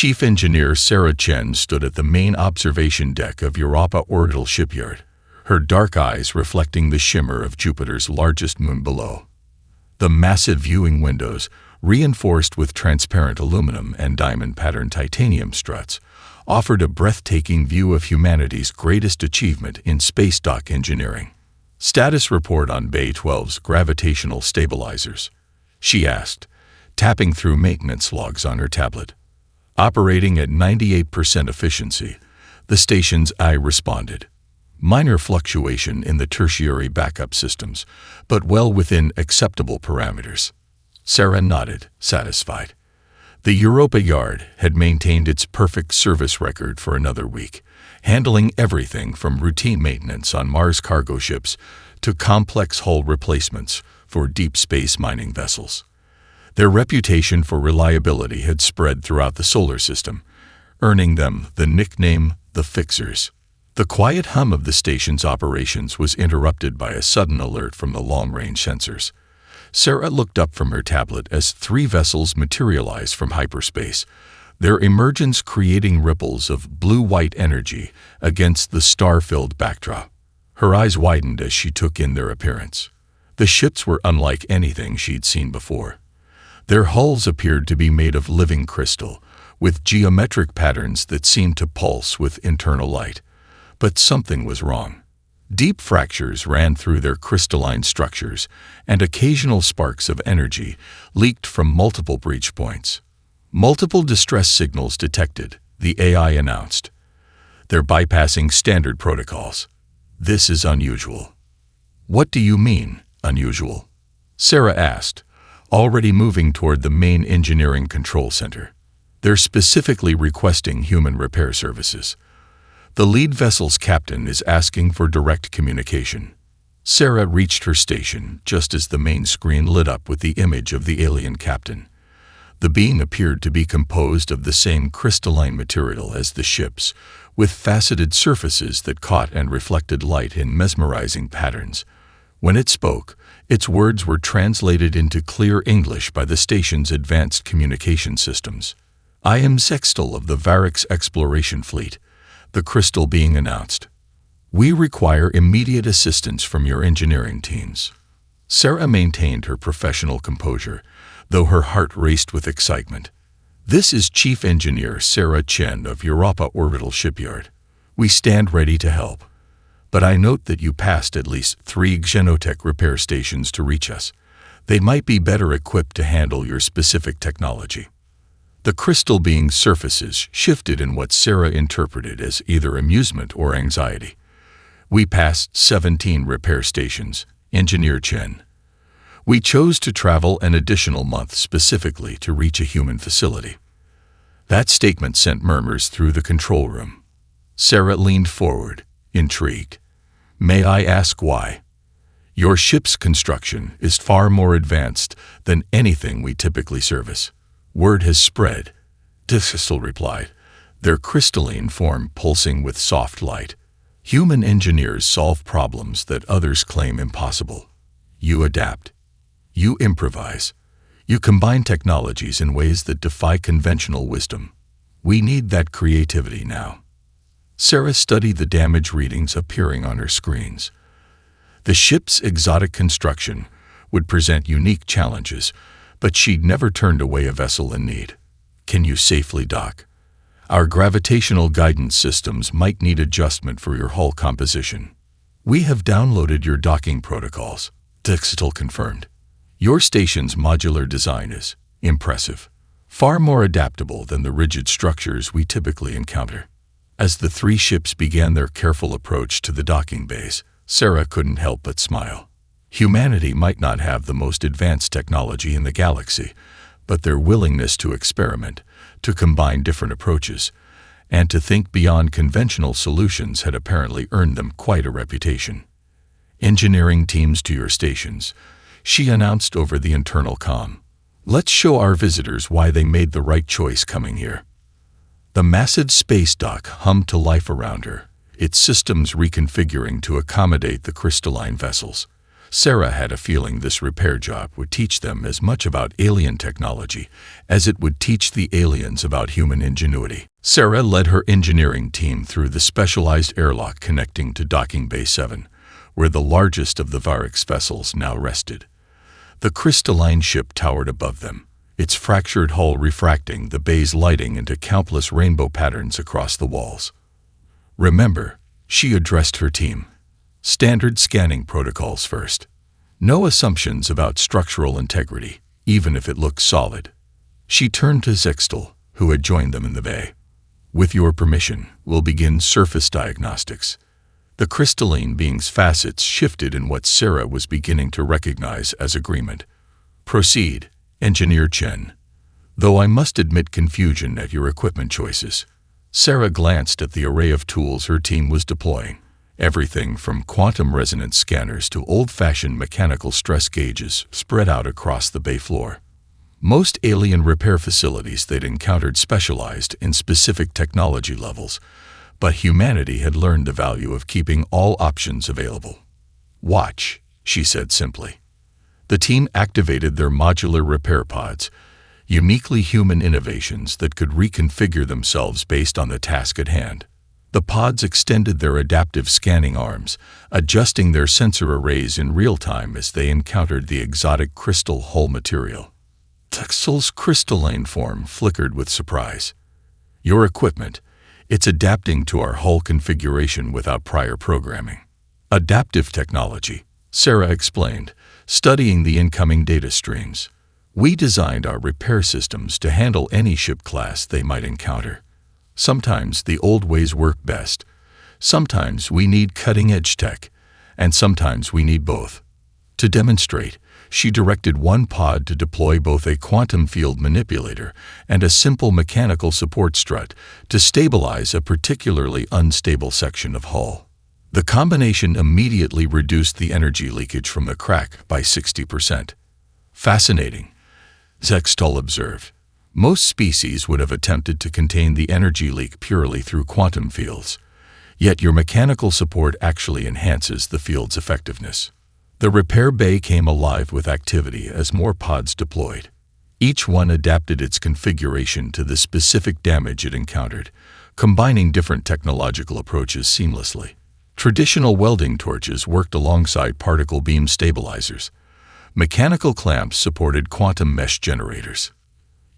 Chief Engineer Sarah Chen stood at the main observation deck of Europa Orbital Shipyard, her dark eyes reflecting the shimmer of Jupiter's largest moon below. The massive viewing windows, reinforced with transparent aluminum and diamond-patterned titanium struts, offered a breathtaking view of humanity's greatest achievement in space dock engineering. "Status report on Bay 12's gravitational stabilizers," she asked, tapping through maintenance logs on her tablet. "Operating at 98% efficiency," the station's eye responded. "Minor fluctuation in the tertiary backup systems, but well within acceptable parameters." Sarah nodded, satisfied. The Europa yard had maintained its perfect service record for another week, handling everything from routine maintenance on Mars cargo ships to complex hull replacements for deep space mining vessels. Their reputation for reliability had spread throughout the solar system, earning them the nickname the Fixers. The quiet hum of the station's operations was interrupted by a sudden alert from the long-range sensors. Sarah looked up from her tablet as 3 vessels materialized from hyperspace, their emergence creating ripples of blue-white energy against the star-filled backdrop. Her eyes widened as she took in their appearance. The ships were unlike anything she'd seen before. Their hulls appeared to be made of living crystal, with geometric patterns that seemed to pulse with internal light. But something was wrong. Deep fractures ran through their crystalline structures, and occasional sparks of energy leaked from multiple breach points. "Multiple distress signals detected," the AI announced. "They're bypassing standard protocols. This is unusual." "What do you mean, unusual?" Sarah asked, already moving toward the main engineering control center. "They're specifically requesting human repair services. The lead vessel's captain is asking for direct communication." Sarah reached her station just as the main screen lit up with the image of the alien captain. The being appeared to be composed of the same crystalline material as the ships, with faceted surfaces that caught and reflected light in mesmerizing patterns. When it spoke, its words were translated into clear English by the station's advanced communication systems. "I am Sextil of the Varix Exploration Fleet," the crystal being announced. "We require immediate assistance from your engineering teams." Sarah maintained her professional composure, though her heart raced with excitement. "This is Chief Engineer Sarah Chen of Europa Orbital Shipyard. We stand ready to help. But I note that you passed at least 3 Xenotech repair stations to reach us. They might be better equipped to handle your specific technology." The crystal being's surfaces shifted in what Sarah interpreted as either amusement or anxiety. "We passed 17 repair stations, Engineer Chen. We chose to travel an additional month specifically to reach a human facility." That statement sent murmurs through the control room. Sarah leaned forward, intrigued. "May I ask why?" "Your ship's construction is far more advanced than anything we typically service. Word has spread," Crystal replied, their crystalline form pulsing with soft light. "Human engineers solve problems that others claim impossible. You adapt. You improvise. You combine technologies in ways that defy conventional wisdom. We need that creativity now." Sarah studied the damage readings appearing on her screens. The ship's exotic construction would present unique challenges, but she'd never turned away a vessel in need. "Can you safely dock? Our gravitational guidance systems might need adjustment for your hull composition." "We have downloaded your docking protocols," Dixital confirmed. "Your station's modular design is impressive, far more adaptable than the rigid structures we typically encounter." As the 3 ships began their careful approach to the docking bays, Sarah couldn't help but smile. Humanity might not have the most advanced technology in the galaxy, but their willingness to experiment, to combine different approaches, and to think beyond conventional solutions had apparently earned them quite a reputation. "Engineering teams to your stations," she announced over the internal comm. "Let's show our visitors why they made the right choice coming here." The massive space dock hummed to life around her, its systems reconfiguring to accommodate the crystalline vessels. Sarah had a feeling this repair job would teach them as much about alien technology as it would teach the aliens about human ingenuity. Sarah led her engineering team through the specialized airlock connecting to Docking Bay 7, where the largest of the Varix vessels now rested. The crystalline ship towered above them, its fractured hull refracting the bay's lighting into countless rainbow patterns across the walls. "Remember," she addressed her team, "standard scanning protocols first. No assumptions about structural integrity, even if it looks solid." She turned to Zixtel, who had joined them in the bay. "With your permission, we'll begin surface diagnostics." The crystalline being's facets shifted in what Sarah was beginning to recognize as agreement. "Proceed, Engineer Chen. Though I must admit confusion at your equipment choices." Sarah glanced at the array of tools her team was deploying. Everything from quantum resonance scanners to old-fashioned mechanical stress gauges spread out across the bay floor. Most alien repair facilities they'd encountered specialized in specific technology levels, but humanity had learned the value of keeping all options available. "Watch," she said simply. The team activated their modular repair pods, uniquely human innovations that could reconfigure themselves based on the task at hand. The pods extended their adaptive scanning arms, adjusting their sensor arrays in real time as they encountered the exotic crystal hull material. Zixtel's crystalline form flickered with surprise. "Your equipment, it's adapting to our hull configuration without prior programming." "Adaptive technology," Sarah explained, studying the incoming data streams. "We designed our repair systems to handle any ship class they might encounter. Sometimes the old ways work best. Sometimes we need cutting-edge tech, and sometimes we need both." To demonstrate, she directed one pod to deploy both a quantum field manipulator and a simple mechanical support strut to stabilize a particularly unstable section of hull. The combination immediately reduced the energy leakage from the crack by 60%. "Fascinating," Zixtel observed. "Most species would have attempted to contain the energy leak purely through quantum fields, yet your mechanical support actually enhances the field's effectiveness." The repair bay came alive with activity as more pods deployed. Each one adapted its configuration to the specific damage it encountered, combining different technological approaches seamlessly. Traditional welding torches worked alongside particle beam stabilizers. Mechanical clamps supported quantum mesh generators.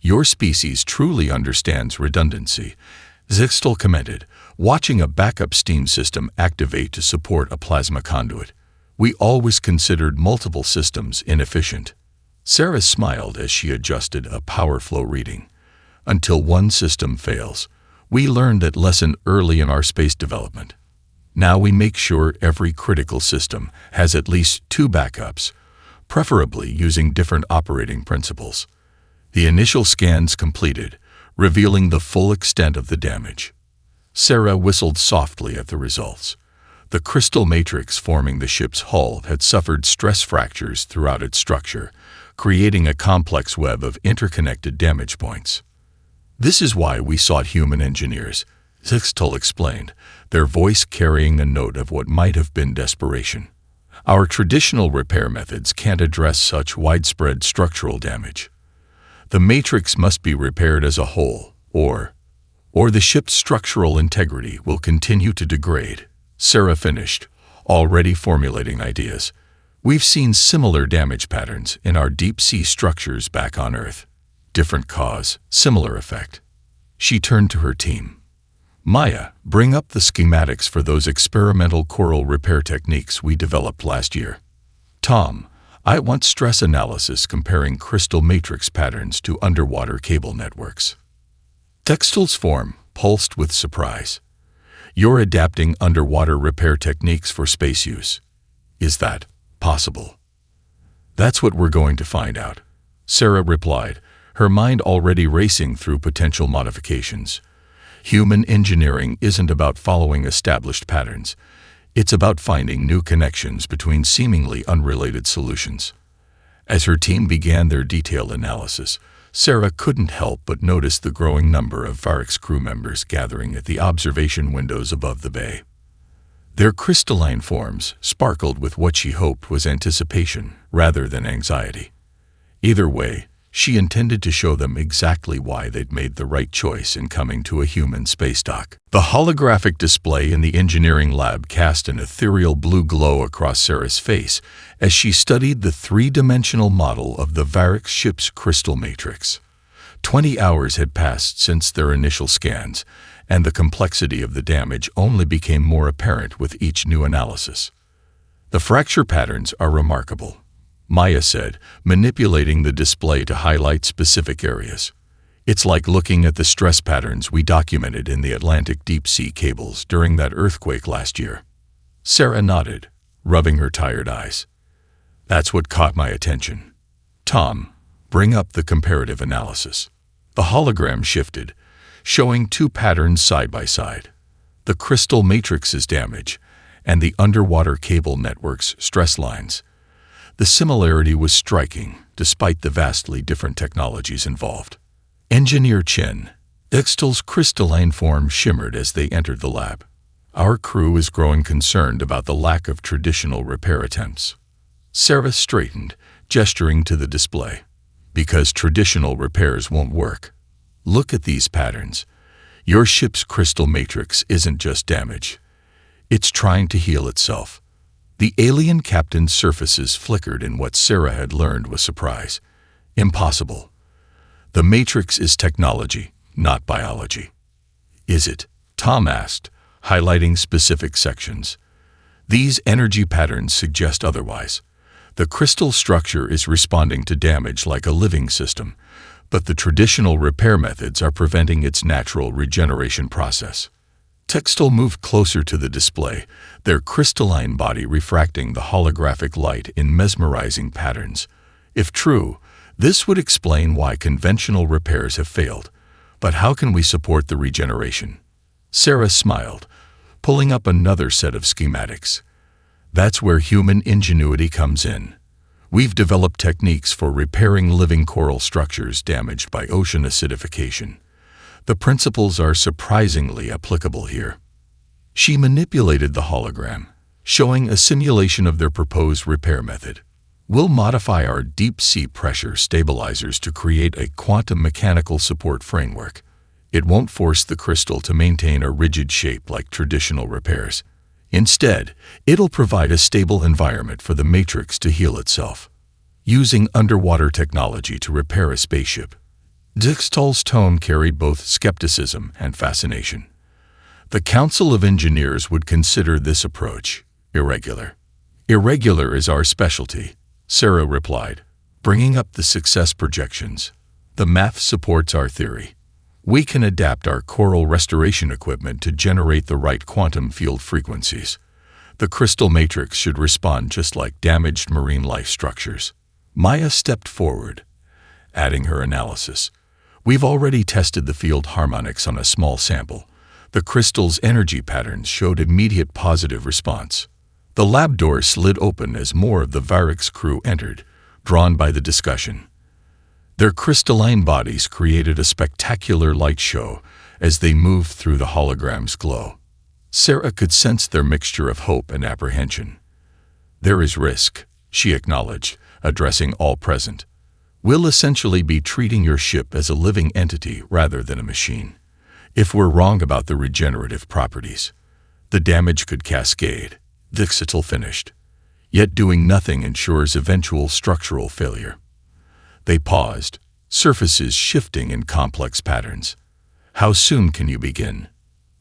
"Your species truly understands redundancy," Zixtel commented, watching a backup steam system activate to support a plasma conduit. "We always considered multiple systems inefficient." Sarah smiled as she adjusted a power flow reading. "Until one system fails, we learned that lesson early in our space development. Now we make sure every critical system has at least 2 backups, preferably using different operating principles." The initial scans completed, revealing the full extent of the damage. Sarah whistled softly at the results. The crystal matrix forming the ship's hull had suffered stress fractures throughout its structure, creating a complex web of interconnected damage points. "This is why we sought human engineers," Zixtel explained, their voice carrying a note of what might have been desperation. "Our traditional repair methods can't address such widespread structural damage. The matrix must be repaired as a whole, or the ship's structural integrity will continue to degrade." Sarah finished, already formulating ideas. "We've seen similar damage patterns in our deep-sea structures back on Earth. Different cause, similar effect." She turned to her team. "Maya, bring up the schematics for those experimental coral repair techniques we developed last year. Tom, I want stress analysis comparing crystal matrix patterns to underwater cable networks." Zixtel's form pulsed with surprise. "You're adapting underwater repair techniques for space use. Is that possible?" "That's what we're going to find out," Sarah replied, her mind already racing through potential modifications. Human engineering isn't about following established patterns. It's about finding new connections between seemingly unrelated solutions. As her team began their detailed analysis, Sarah couldn't help but notice the growing number of Varix crew members gathering at the observation windows above the bay. Their crystalline forms sparkled with what she hoped was anticipation rather than anxiety. Either way, she intended to show them exactly why they'd made the right choice in coming to a human space dock. The holographic display in the engineering lab cast an ethereal blue glow across Sarah's face as she studied the three-dimensional model of the Varix ship's crystal matrix. 20 hours had passed since their initial scans, and the complexity of the damage only became more apparent with each new analysis. "The fracture patterns are remarkable," Maya said, manipulating the display to highlight specific areas. "It's like looking at the stress patterns we documented in the Atlantic deep-sea cables during that earthquake last year." Sarah nodded, rubbing her tired eyes. "That's what caught my attention. Tom, bring up the comparative analysis." The hologram shifted, showing two patterns side by side: the crystal matrix's damage and the underwater cable network's stress lines. The similarity was striking, despite the vastly different technologies involved. Engineer Chen, Ixtal's crystalline form shimmered as they entered the lab. "Our crew is growing concerned about the lack of traditional repair attempts." Sarah straightened, gesturing to the display. "Because traditional repairs won't work. Look at these patterns. Your ship's crystal matrix isn't just damage. It's trying to heal itself." The alien captain's surfaces flickered in what Sarah had learned was surprise. "Impossible. The matrix is technology, not biology." "Is it?" Tom asked, highlighting specific sections. "These energy patterns suggest otherwise. The crystal structure is responding to damage like a living system, but the traditional repair methods are preventing its natural regeneration process." Textile moved closer to the display, their crystalline body refracting the holographic light in mesmerizing patterns. If true, this would explain why conventional repairs have failed. But how can we support the regeneration? Sarah smiled, pulling up another set of schematics. "That's where human ingenuity comes in. We've developed techniques for repairing living coral structures damaged by ocean acidification. The principles are surprisingly applicable here." She manipulated the hologram, showing a simulation of their proposed repair method. "We'll modify our deep-sea pressure stabilizers to create a quantum mechanical support framework. It won't force the crystal to maintain a rigid shape like traditional repairs. Instead, it'll provide a stable environment for the matrix to heal itself." "Using underwater technology to repair a spaceship." Dixtal's tone carried both skepticism and fascination. "The Council of Engineers would consider this approach irregular." "Irregular is our specialty," Sarah replied, bringing up the success projections. "The math supports our theory. We can adapt our coral restoration equipment to generate the right quantum field frequencies. The crystal matrix should respond just like damaged marine life structures." Maya stepped forward, adding her analysis. "We've already tested the field harmonics on a small sample. The crystal's energy patterns showed immediate positive response." The lab door slid open as more of the Varix crew entered, drawn by the discussion. Their crystalline bodies created a spectacular light show as they moved through the hologram's glow. Sarah could sense their mixture of hope and apprehension. "There is risk," she acknowledged, addressing all present. "We'll essentially be treating your ship as a living entity rather than a machine. If we're wrong about the regenerative properties, the damage could cascade," Dixital finished. "Yet doing nothing ensures eventual structural failure." They paused, surfaces shifting in complex patterns. "How soon can you begin?"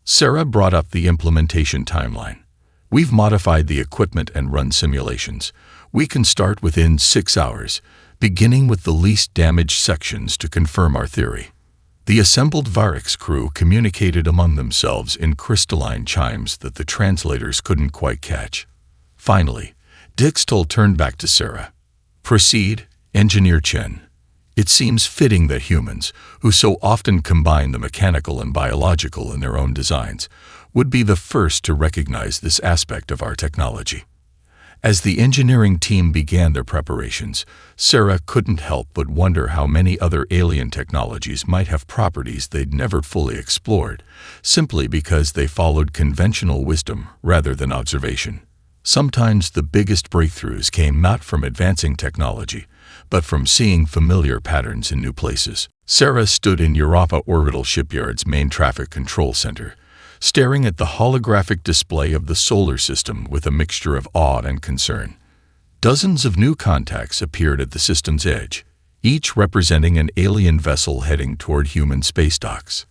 Sarah brought up the implementation timeline. "We've modified the equipment and run simulations. We can start within 6 hours, beginning with the least damaged sections to confirm our theory." The assembled Varix crew communicated among themselves in crystalline chimes that the translators couldn't quite catch. Finally, Dixtal turned back to Sarah. "Proceed, Engineer Chen. It seems fitting that humans, who so often combine the mechanical and biological in their own designs, would be the first to recognize this aspect of our technology." As the engineering team began their preparations, Sarah couldn't help but wonder how many other alien technologies might have properties they'd never fully explored, simply because they followed conventional wisdom rather than observation. Sometimes the biggest breakthroughs came not from advancing technology, but from seeing familiar patterns in new places. Sarah stood in Europa Orbital Shipyard's main traffic control center, staring at the holographic display of the solar system with a mixture of awe and concern. Dozens of new contacts appeared at the system's edge, each representing an alien vessel heading toward human space docks.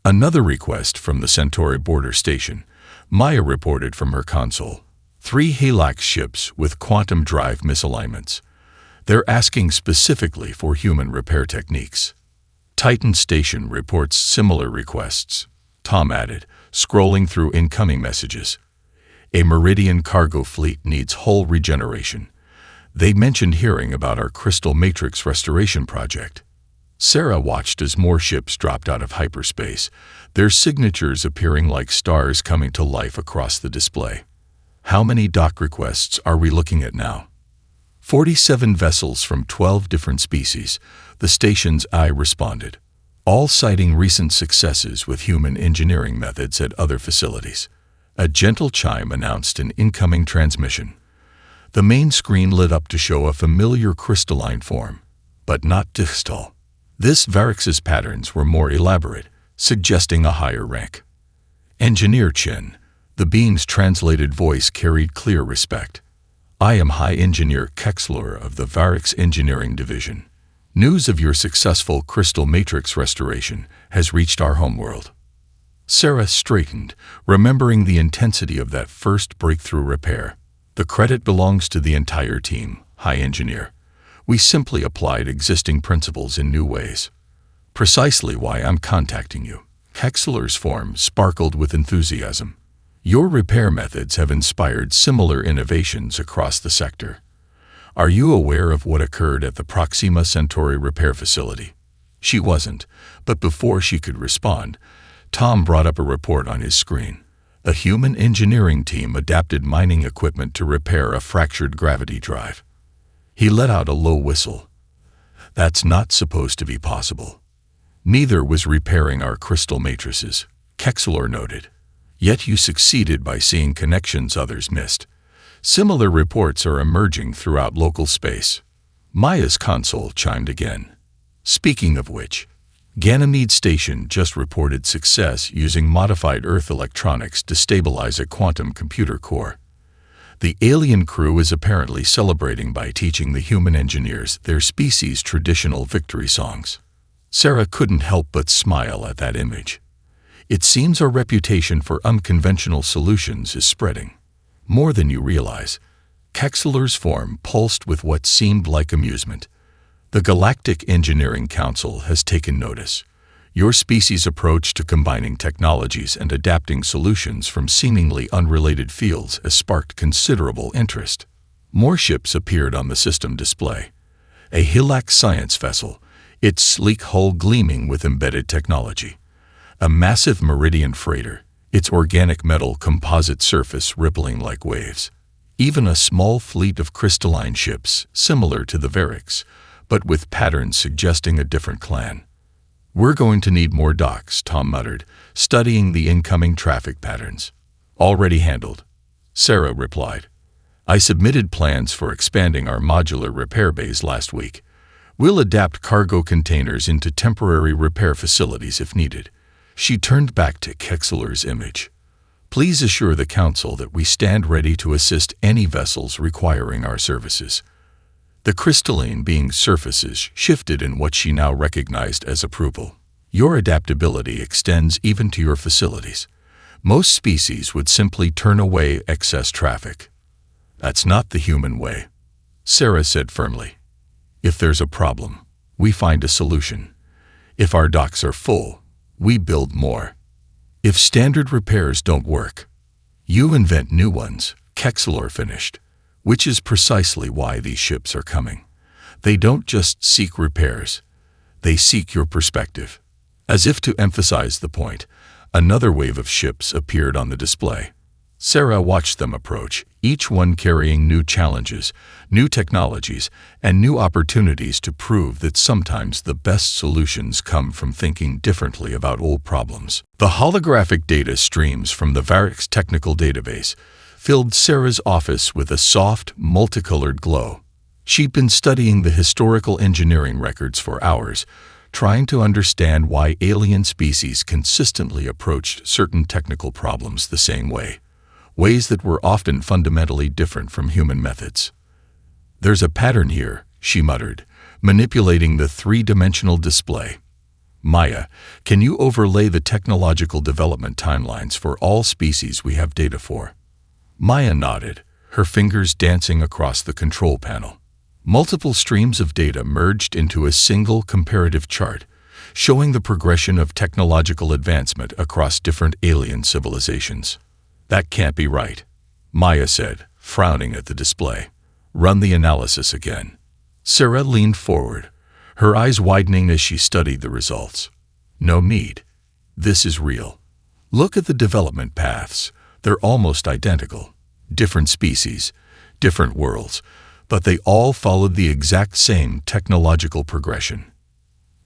Another request from the Centauri border station, Maya reported from her console. 3 HFY ships with quantum drive misalignments. They're asking specifically for human repair techniques. Titan Station reports similar requests, Tom added, scrolling through incoming messages. A Meridian cargo fleet needs hull regeneration. They mentioned hearing about our crystal matrix restoration project. Sarah watched as more ships dropped out of hyperspace, their signatures appearing like stars coming to life across the display. How many dock requests are we looking at now? 47 vessels from 12 different species, the station's eye responded, all citing recent successes with human engineering methods at other facilities. A gentle chime announced an incoming transmission. The main screen lit up to show a familiar crystalline form, but not distal. This Varix's patterns were more elaborate, suggesting a higher rank. Engineer Chen. The being's translated voice carried clear respect. I am High Engineer Kexler of the Varix Engineering Division. News of your successful crystal matrix restoration has reached our homeworld. Sarah straightened, remembering the intensity of that first breakthrough repair. The credit belongs to the entire team, High Engineer. We simply applied existing principles in new ways. Precisely why I'm contacting you. Kexler's form sparkled with enthusiasm. Your repair methods have inspired similar innovations across the sector. Are you aware of what occurred at the Proxima Centauri repair facility? She wasn't, but before she could respond, Tom brought up a report on his screen. A human engineering team adapted mining equipment to repair a fractured gravity drive. He let out a low whistle. That's not supposed to be possible. Neither was repairing our crystal matrices, Kexler noted. Yet you succeeded by seeing connections others missed. Similar reports are emerging throughout local space. Maya's console chimed again. Speaking of which, Ganymede Station just reported success using modified Earth electronics to stabilize a quantum computer core. The alien crew is apparently celebrating by teaching the human engineers their species' traditional victory songs. Sarah couldn't help but smile at that image. It seems our reputation for unconventional solutions is spreading. More than you realize. Kexler's form pulsed with what seemed like amusement. The Galactic Engineering Council has taken notice. Your species' approach to combining technologies and adapting solutions from seemingly unrelated fields has sparked considerable interest. More ships appeared on the system display. A HFY science vessel, its sleek hull gleaming with embedded technology. A massive Meridian freighter, its organic metal composite surface rippling like waves. Even a small fleet of crystalline ships, similar to the Varix, but with patterns suggesting a different clan. We're going to need more docks, Tom muttered, studying the incoming traffic patterns. Already handled, Sarah replied. I submitted plans for expanding our modular repair bays last week. We'll adapt cargo containers into temporary repair facilities if needed. She turned back to Kexler's image. Please assure the Council that we stand ready to assist any vessels requiring our services. The crystalline being's surfaces shifted in what she now recognized as approval. Your adaptability extends even to your facilities. Most species would simply turn away excess traffic. That's not the human way, Sarah said firmly. If there's a problem, we find a solution. If our docks are full, we build more. If standard repairs don't work, you invent new ones, Kexler finished, which is precisely why these ships are coming. They don't just seek repairs, they seek your perspective. As if to emphasize the point, another wave of ships appeared on the display. Sarah watched them approach, each one carrying new challenges, new technologies, and new opportunities to prove that sometimes the best solutions come from thinking differently about old problems. The holographic data streams from the Varix technical database filled Sarah's office with a soft, multicolored glow. She'd been studying the historical engineering records for hours, trying to understand why alien species consistently approached certain technical problems the same way, ways that were often fundamentally different from human methods. "There's a pattern here," she muttered, manipulating the three-dimensional display. "Maya, can you overlay the technological development timelines for all species we have data for?" Maya nodded, her fingers dancing across the control panel. Multiple streams of data merged into a single comparative chart, showing the progression of technological advancement across different alien civilizations. "That can't be right," Maya said, frowning at the display. "Run the analysis again." Sarah leaned forward, her eyes widening as she studied the results. "No need. This is real. Look at the development paths. They're almost identical. Different species, different worlds, but they all followed the exact same technological progression."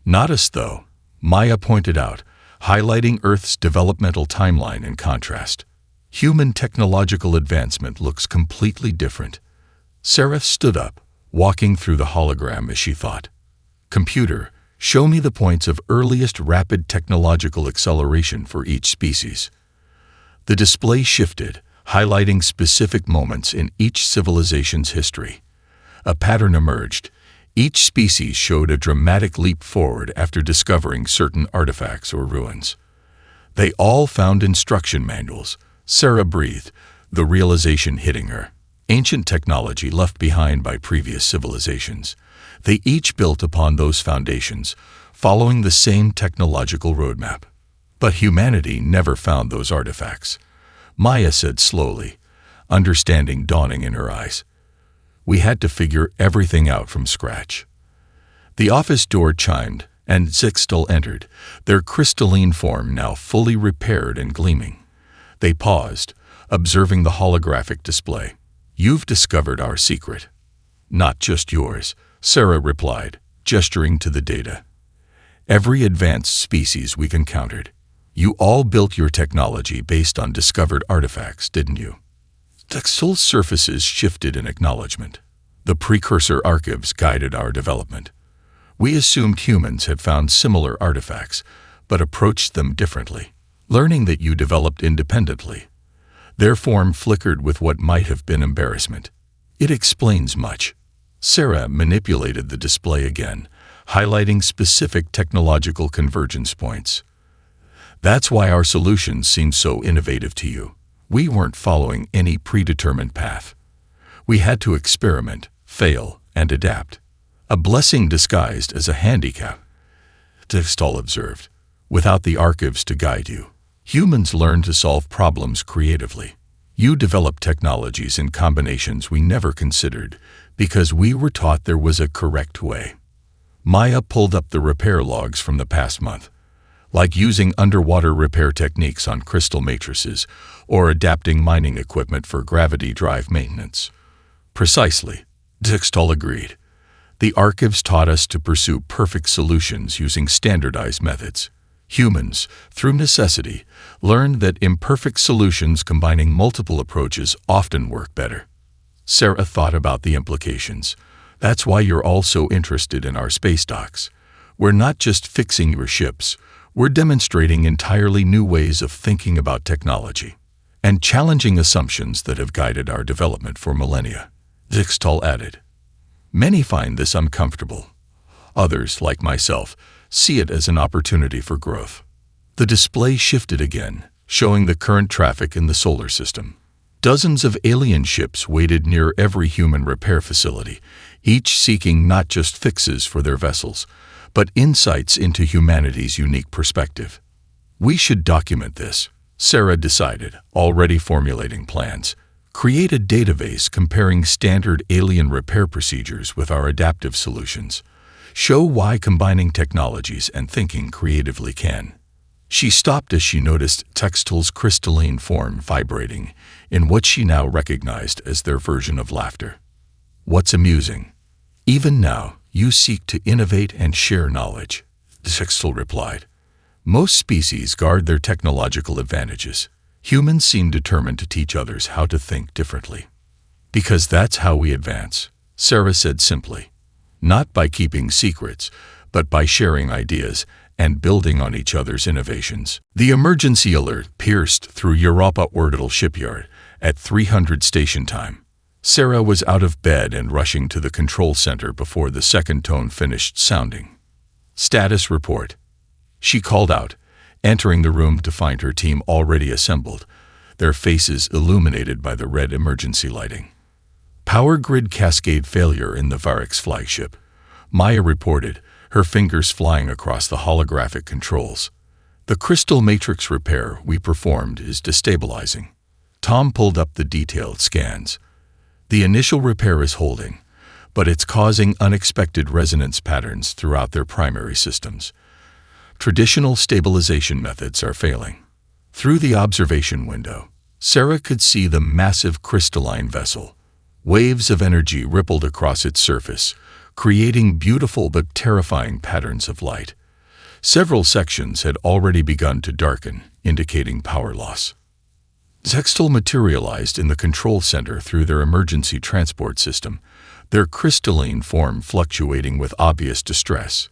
"Not us, though," Maya pointed out, highlighting Earth's developmental timeline in contrast. "Human technological advancement looks completely different." Sarah stood up, walking through the hologram as she thought. "Computer, show me the points of earliest rapid technological acceleration for each species." The display shifted, highlighting specific moments in each civilization's history. A pattern emerged. Each species showed a dramatic leap forward after discovering certain artifacts or ruins. "They all found instruction manuals," Sarah breathed, the realization hitting her. Ancient technology left behind by previous civilizations. They each built upon those foundations, following the same technological roadmap. But humanity never found those artifacts, Maya said slowly, understanding dawning in her eyes. "We had to figure everything out from scratch." The office door chimed, and Zixtal entered, their crystalline form now fully repaired and gleaming. They paused, observing the holographic display. "You've discovered our secret." "Not just yours," Sarah replied, gesturing to the data. "Every advanced species we've encountered. You all built your technology based on discovered artifacts, didn't you?" Zixtal's surfaces shifted in acknowledgement. "The precursor archives guided our development. We assumed humans had found similar artifacts, but approached them differently. Learning that you developed independently, their form flickered with what might have been embarrassment. It explains much." Sarah manipulated the display again, highlighting specific technological convergence points. "That's why our solutions seem so innovative to you. We weren't following any predetermined path. We had to experiment, fail, and adapt. A blessing disguised as a handicap," Zixtal observed. "Without the archives to guide you, humans learn to solve problems creatively. You develop technologies in combinations we never considered because we were taught there was a correct way." Maya pulled up the repair logs from the past month. "Like using underwater repair techniques on crystal matrices or adapting mining equipment for gravity drive maintenance." "Precisely," Zixtal agreed. "The archives taught us to pursue perfect solutions using standardized methods. Humans, through necessity, learned that imperfect solutions combining multiple approaches often work better." Sarah thought about the implications. "That's why you're all so interested in our space docks. We're not just fixing your ships, we're demonstrating entirely new ways of thinking about technology and challenging assumptions that have guided our development for millennia," Zixtal added. "Many find this uncomfortable. Others, like myself, see it as an opportunity for growth." The display shifted again, showing the current traffic in the solar system. Dozens of alien ships waited near every human repair facility, each seeking not just fixes for their vessels, but insights into humanity's unique perspective. "We should document this," Sarah decided, already formulating plans. "Create a database comparing standard alien repair procedures with our adaptive solutions. Show why combining technologies and thinking creatively can." She stopped as she noticed Textil's crystalline form vibrating in what she now recognized as their version of laughter. What's amusing? Even now, you seek to innovate and share knowledge, Textil replied. Most species guard their technological advantages. Humans seem determined to teach others how to think differently. Because that's how we advance, Sarah said simply. Not by keeping secrets, but by sharing ideas and building on each other's innovations. The emergency alert pierced through Europa Orbital Shipyard at 300 station time. Sarah was out of bed and rushing to the control center before the second tone finished sounding. Status report. She called out, entering the room to find her team already assembled, their faces illuminated by the red emergency lighting. Power grid cascade failure in the Varix flagship, Maya reported, her fingers flying across the holographic controls. The crystal matrix repair we performed is destabilizing. Tom pulled up the detailed scans. The initial repair is holding, but it's causing unexpected resonance patterns throughout their primary systems. Traditional stabilization methods are failing. Through the observation window, Sarah could see the massive crystalline vessel. Waves of energy rippled across its surface, creating beautiful but terrifying patterns of light. Several sections had already begun to darken, indicating power loss. Textil materialized in the control center through their emergency transport system, their crystalline form fluctuating with obvious distress.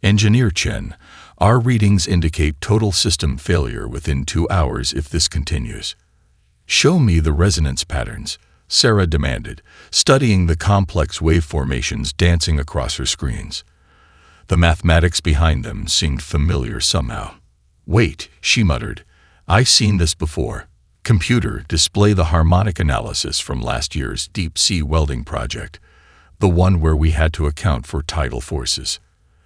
Engineer Chen, our readings indicate total system failure within 2 hours if this continues. Show me the resonance patterns, Sarah demanded, studying the complex wave formations dancing across her screens. The mathematics behind them seemed familiar somehow. Wait, she muttered. I've seen this before. Computer, display the harmonic analysis from last year's deep-sea welding project, the one where we had to account for tidal forces.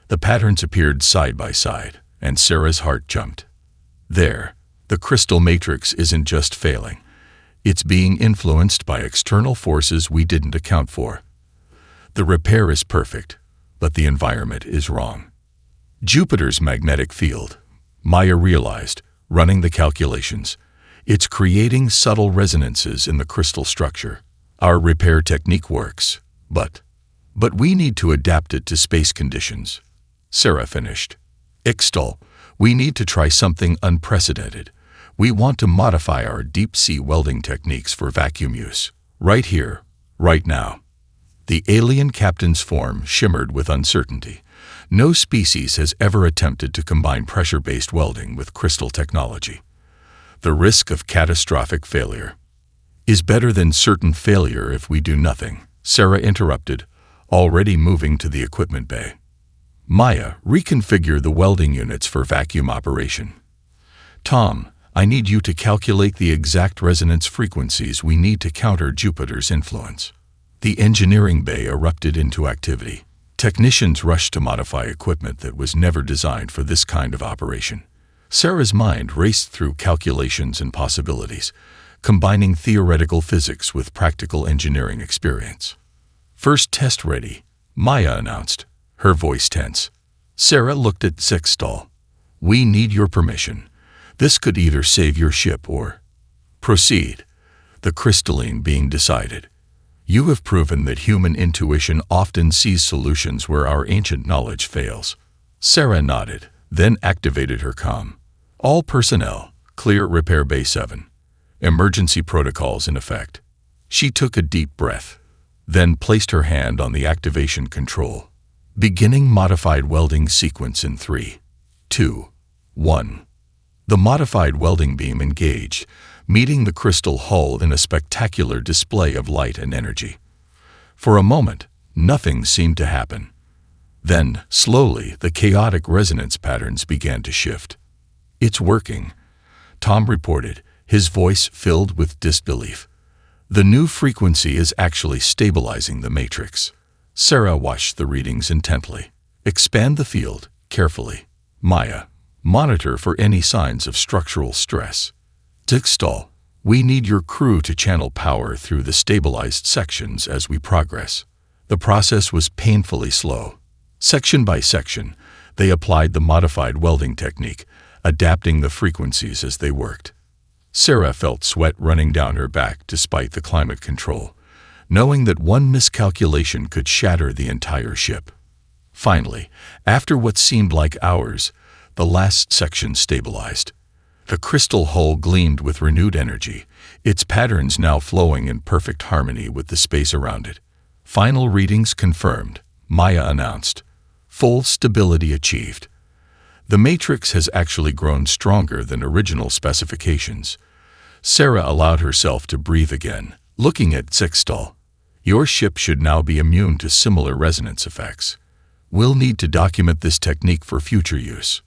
The patterns appeared side by side, and Sarah's heart jumped. There, the crystal matrix isn't just failing. It's being influenced by external forces we didn't account for. The repair is perfect, but the environment is wrong. Jupiter's magnetic field, Maya realized, running the calculations. It's creating subtle resonances in the crystal structure. Our repair technique works, but we need to adapt it to space conditions. Sarah finished. Ixtal, we need to try something unprecedented. We want to modify our deep-sea welding techniques for vacuum use. Right here, right now. The alien captain's form shimmered with uncertainty. No species has ever attempted to combine pressure-based welding with crystal technology. The risk of catastrophic failure is better than certain failure if we do nothing, Sarah interrupted, already moving to the equipment bay. Maya, reconfigure the welding units for vacuum operation. Tom, I need you to calculate the exact resonance frequencies we need to counter Jupiter's influence. The engineering bay erupted into activity. Technicians rushed to modify equipment that was never designed for this kind of operation. Sarah's mind raced through calculations and possibilities, combining theoretical physics with practical engineering experience. First test ready, Maya announced, her voice tense. Sarah looked at Sextal. We need your permission. This could either save your ship or proceed. The crystalline being decided. You have proven that human intuition often sees solutions where our ancient knowledge fails. Sarah nodded, then activated her comm. All personnel, clear Repair Bay 7. Emergency protocols in effect. She took a deep breath, then placed her hand on the activation control. Beginning modified welding sequence in 3, 2, 1. The modified welding beam engaged, meeting the crystal hull in a spectacular display of light and energy. For a moment, nothing seemed to happen. Then, slowly, the chaotic resonance patterns began to shift. It's working, Tom reported, his voice filled with disbelief. The new frequency is actually stabilizing the matrix. Sarah watched the readings intently. Expand the field, carefully. Maya, monitor for any signs of structural stress. Dixtal, we need your crew to channel power through the stabilized sections as we progress. The process was painfully slow. Section by section, they applied the modified welding technique, adapting the frequencies as they worked. Sarah felt sweat running down her back despite the climate control, knowing that one miscalculation could shatter the entire ship. Finally, after what seemed like hours, the last section stabilized. The crystal hull gleamed with renewed energy, its patterns now flowing in perfect harmony with the space around it. Final readings confirmed, Maya announced. Full stability achieved. The matrix has actually grown stronger than original specifications. Sarah allowed herself to breathe again, looking at Sextal. Your ship should now be immune to similar resonance effects. We'll need to document this technique for future use.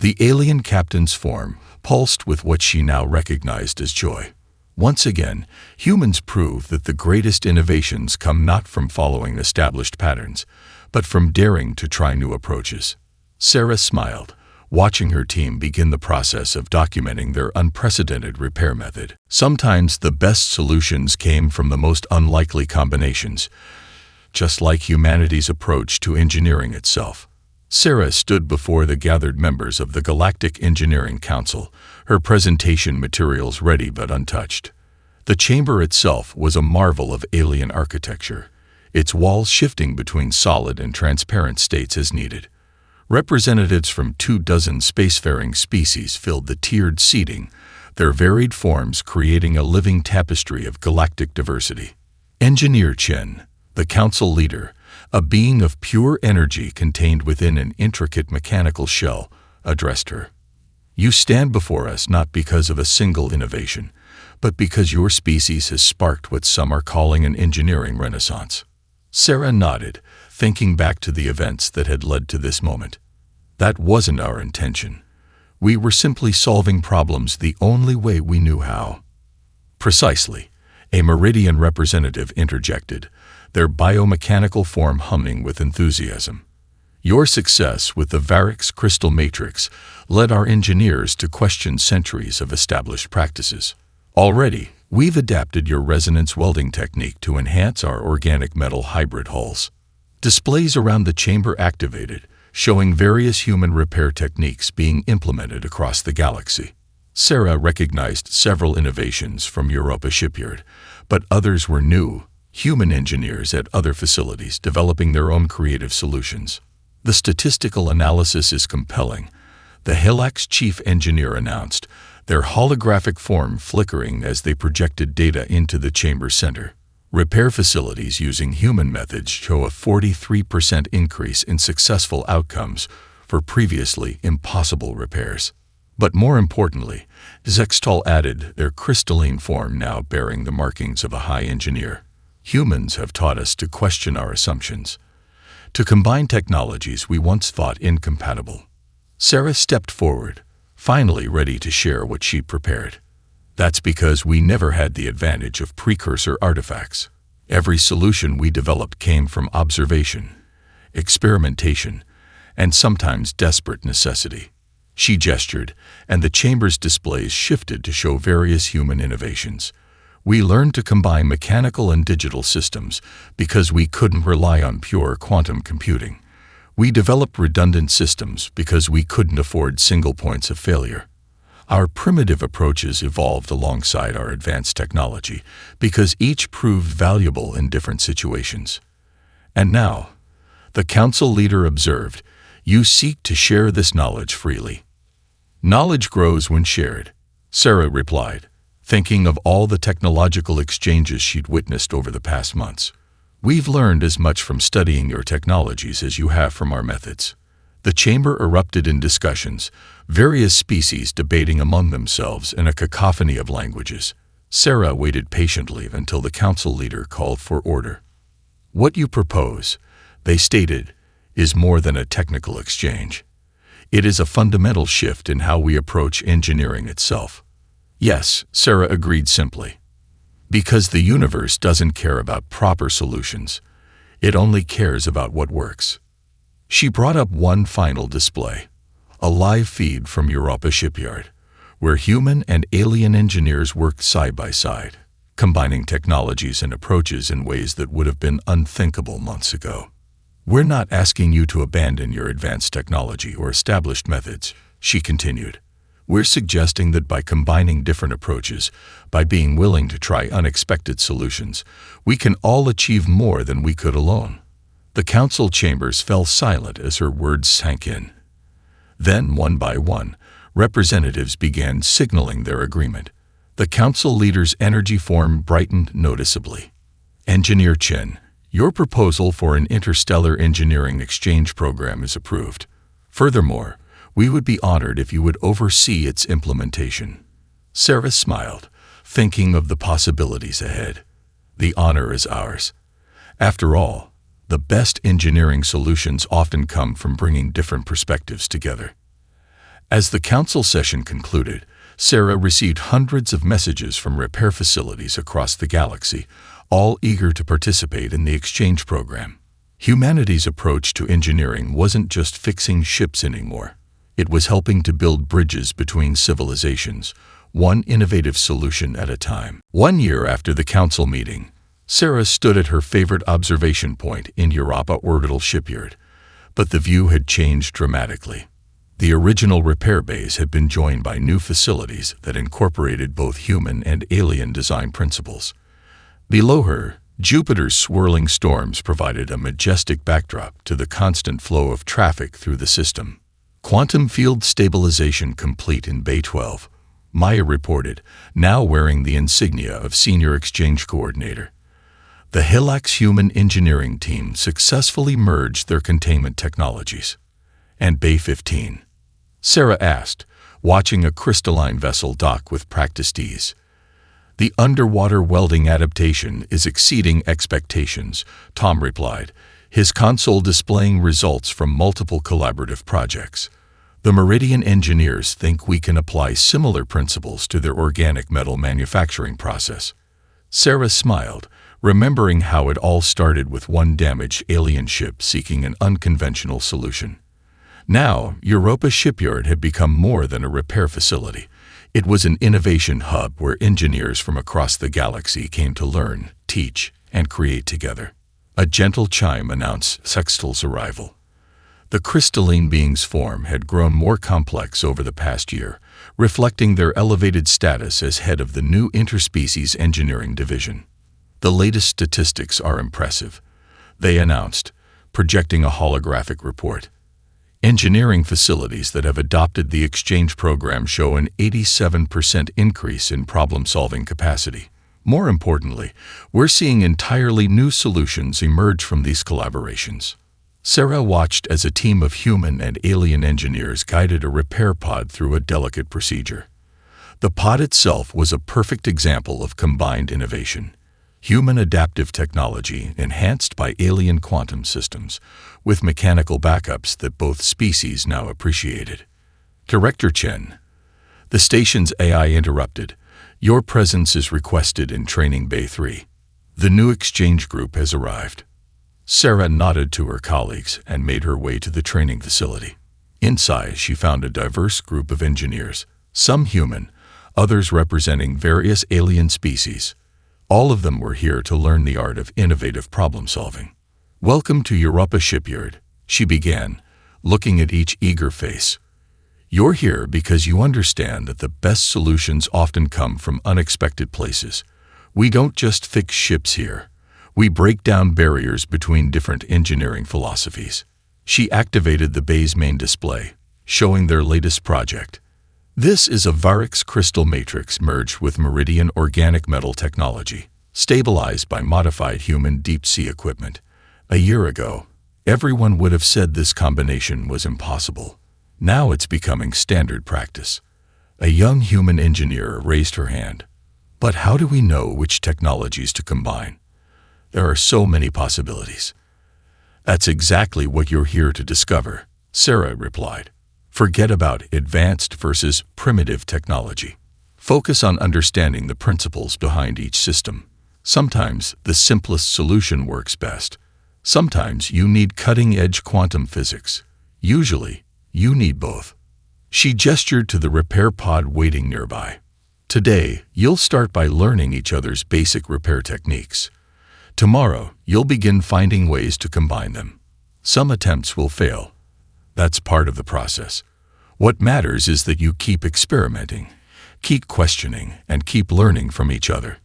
The alien captain's form pulsed with what she now recognized as joy. Once again, humans prove that the greatest innovations come not from following established patterns, but from daring to try new approaches. Sarah smiled, watching her team begin the process of documenting their unprecedented repair method. Sometimes the best solutions came from the most unlikely combinations, just like humanity's approach to engineering itself. Sarah stood before the gathered members of the Galactic Engineering Council, her presentation materials ready but untouched. The chamber itself was a marvel of alien architecture, its walls shifting between solid and transparent states as needed. Representatives from 24 spacefaring species filled the tiered seating, their varied forms creating a living tapestry of galactic diversity. Engineer Chen, the council leader, a being of pure energy contained within an intricate mechanical shell, addressed her. You stand before us not because of a single innovation, but because your species has sparked what some are calling an engineering renaissance. Sarah nodded, thinking back to the events that had led to this moment. That wasn't our intention. We were simply solving problems the only way we knew how. Precisely, a Meridian representative interjected, their biomechanical form humming with enthusiasm. Your success with the Varix crystal matrix led our engineers to question centuries of established practices. Already, we've adapted your resonance welding technique to enhance our organic metal hybrid hulls. Displays around the chamber activated, showing various human repair techniques being implemented across the galaxy. Sarah recognized several innovations from Europa Shipyard, but others were new, human engineers at other facilities developing their own creative solutions. The statistical analysis is compelling, the Helax chief engineer announced, their holographic form flickering as they projected data into the chamber center. Repair facilities using human methods show a 43% increase in successful outcomes for previously impossible repairs. But more importantly, Zextal added, their crystalline form now bearing the markings of a high engineer. Humans have taught us to question our assumptions, to combine technologies we once thought incompatible. Sarah stepped forward, finally ready to share what she'd prepared. That's because we never had the advantage of precursor artifacts. Every solution we developed came from observation, experimentation, and sometimes desperate necessity. She gestured, and the chamber's displays shifted to show various human innovations. We learned to combine mechanical and digital systems because we couldn't rely on pure quantum computing. We developed redundant systems because we couldn't afford single points of failure. Our primitive approaches evolved alongside our advanced technology because each proved valuable in different situations. And now, the council leader observed, you seek to share this knowledge freely. Knowledge grows when shared, Sarah replied, thinking of all the technological exchanges she'd witnessed over the past months. We've learned as much from studying your technologies as you have from our methods. The chamber erupted in discussions, various species debating among themselves in a cacophony of languages. Sarah waited patiently until the council leader called for order. What you propose, they stated, is more than a technical exchange. It is a fundamental shift in how we approach engineering itself. Yes, Sarah agreed simply. Because the universe doesn't care about proper solutions. It only cares about what works. She brought up one final display, a live feed from Europa Shipyard, where human and alien engineers worked side by side, combining technologies and approaches in ways that would have been unthinkable months ago. We're not asking you to abandon your advanced technology or established methods, she continued. We're suggesting that by combining different approaches, by being willing to try unexpected solutions, we can all achieve more than we could alone." The council chambers fell silent as her words sank in. Then, one by one, representatives began signaling their agreement. The council leader's energy form brightened noticeably. "Engineer Chen, your proposal for an interstellar engineering exchange program is approved. Furthermore, we would be honored if you would oversee its implementation." Sarah smiled, thinking of the possibilities ahead. "The honor is ours. After all, the best engineering solutions often come from bringing different perspectives together." As the council session concluded, Sarah received hundreds of messages from repair facilities across the galaxy, all eager to participate in the exchange program. Humanity's approach to engineering wasn't just fixing ships anymore. It was helping to build bridges between civilizations, one innovative solution at a time. 1 year after the council meeting, Sarah stood at her favorite observation point in Europa Orbital Shipyard, but the view had changed dramatically. The original repair bays had been joined by new facilities that incorporated both human and alien design principles. Below her, Jupiter's swirling storms provided a majestic backdrop to the constant flow of traffic through the system. "Quantum field stabilization complete in Bay 12, Maya reported, now wearing the insignia of Senior Exchange Coordinator. The Hilax human engineering team successfully merged their containment technologies. "And Bay 15? Sarah asked, watching a crystalline vessel dock with practiced ease. "The underwater welding adaptation is exceeding expectations," Tom replied, his console displaying results from multiple collaborative projects. "The Meridian engineers think we can apply similar principles to their organic metal manufacturing process." Sarah smiled, remembering how it all started with one damaged alien ship seeking an unconventional solution. Now, Europa Shipyard had become more than a repair facility. It was an innovation hub where engineers from across the galaxy came to learn, teach, and create together. A gentle chime announced Sextil's arrival. The crystalline being's form had grown more complex over the past year, reflecting their elevated status as head of the new interspecies engineering division. "The latest statistics are impressive," they announced, projecting a holographic report. "Engineering facilities that have adopted the exchange program show an 87% increase in problem-solving capacity. More importantly, we're seeing entirely new solutions emerge from these collaborations." Sarah watched as a team of human and alien engineers guided a repair pod through a delicate procedure. The pod itself was a perfect example of combined innovation. Human adaptive technology enhanced by alien quantum systems, with mechanical backups that both species now appreciated. "Director Chen," the station's AI interrupted, "your presence is requested in Training Bay 3. The new exchange group has arrived." Sarah nodded to her colleagues and made her way to the training facility. Inside, she found a diverse group of engineers, some human, others representing various alien species. All of them were here to learn the art of innovative problem-solving. "Welcome to Europa Shipyard," she began, looking at each eager face. "You're here because you understand that the best solutions often come from unexpected places. We don't just fix ships here. We break down barriers between different engineering philosophies." She activated the bay's main display, showing their latest project. This is a Varix crystal matrix merged with Meridian organic metal technology, stabilized by modified human deep-sea equipment. A year ago, everyone would have said this combination was impossible. Now it's becoming standard practice. A young human engineer raised her hand. "But how do we know which technologies to combine? There are so many possibilities." "That's exactly what you're here to discover," Sarah replied. "Forget about advanced versus primitive technology. Focus on understanding the principles behind each system. Sometimes the simplest solution works best. Sometimes you need cutting-edge quantum physics. Usually, you need both." She gestured to the repair pod waiting nearby. "Today, you'll start by learning each other's basic repair techniques. Tomorrow, you'll begin finding ways to combine them. Some attempts will fail. That's part of the process. What matters is that you keep experimenting, keep questioning, and keep learning from each other.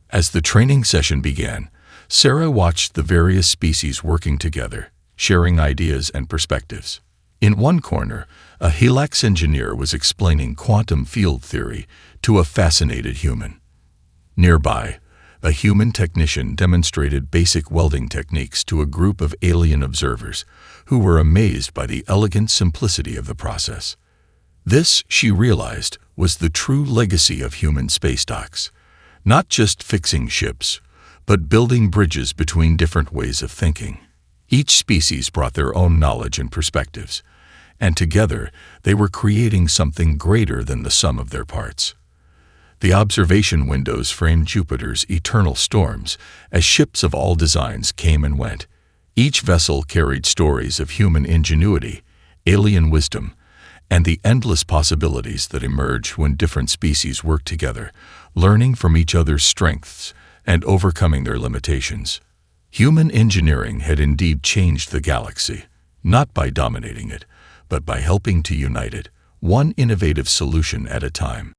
As the training session began, Sarah watched the various species working together, sharing ideas and perspectives. In one corner, a Helix engineer was explaining quantum field theory to a fascinated human. Nearby, a human technician demonstrated basic welding techniques to a group of alien observers who were amazed by the elegant simplicity of the process. This, she realized, was the true legacy of human spacedocks. Not just fixing ships, but building bridges between different ways of thinking. Each species brought their own knowledge and perspectives, and together they were creating something greater than the sum of their parts. The observation windows framed Jupiter's eternal storms as ships of all designs came and went. Each vessel carried stories of human ingenuity, alien wisdom, and the endless possibilities that emerge when different species work together, learning from each other's strengths and overcoming their limitations. Human engineering had indeed changed the galaxy, not by dominating it, but by helping to unite it, one innovative solution at a time.